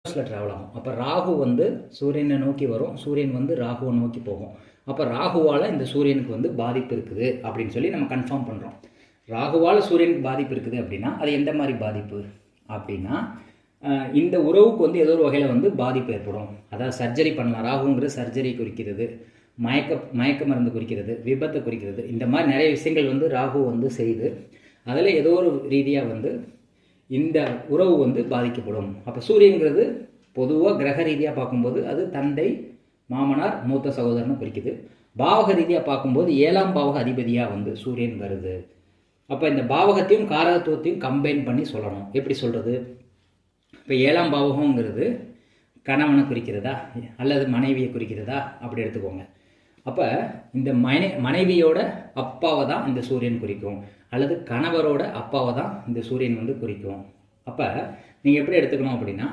Travel ஆகும். அப்போ ராகு வந்து சூரியனை நோக்கி வரும், சூரியன் வந்து ராகுவை நோக்கி போகும். அப்போ ராகுவால் இந்த சூரியனுக்கு வந்து பாதிப்பு இருக்குது அப்படின்னு சொல்லி நம்ம கன்ஃபார்ம் பண்ணுறோம். ராகுவால் சூரியனுக்கு பாதிப்பு இருக்குது அப்படின்னா அது எந்த மாதிரி பாதிப்பு அப்படின்னா, இந்த உறவுக்கு வந்து ஏதோ ஒரு வகையில் வந்து பாதிப்பு ஏற்படும். அதாவது சர்ஜரி பண்ணலாம். ராகுங்கிறது சர்ஜரி குறிக்கிறது, மயக்க மருந்து குறிக்கிறது, விபத்தை குறிக்கிறது. இந்த மாதிரி நிறைய விஷயங்கள் வந்து ராகு வந்து செய்து அதில் ஏதோ ஒரு ரீதியாக வந்து இந்த உறவு வந்து பாதிக்கப்படும். அப்போ சூரியன்கிறது பொதுவாக கிரக ரீதியாக பார்க்கும்போது அது தந்தை, மாமனார், மூத்த சகோதரன்னு குறிக்குது. பாவக ரீதியாக பார்க்கும்போது 7ஆம் பாவக அதிபதியாக வந்து சூரியன் வருது. அப்போ இந்த பாவகத்தையும் காரகத்துவத்தையும் கம்பைன் பண்ணி சொல்லணும். எப்படி சொல்கிறது? இப்போ 7ஆம் பாவகங்கிறது கணவனை குறிக்கிறதா அல்லது மனைவியை குறிக்கிறதா அப்படி எடுத்துக்கோங்க. அப்போ இந்த மனைவியோட அப்பாவை தான் இந்த சூரியன் குறிக்கும், அல்லது கணவரோட அப்பாவை தான் இந்த சூரியன் வந்து குறிக்கும். அப்போ நீங்கள் எப்படி எடுத்துக்கணும் அப்படின்னா,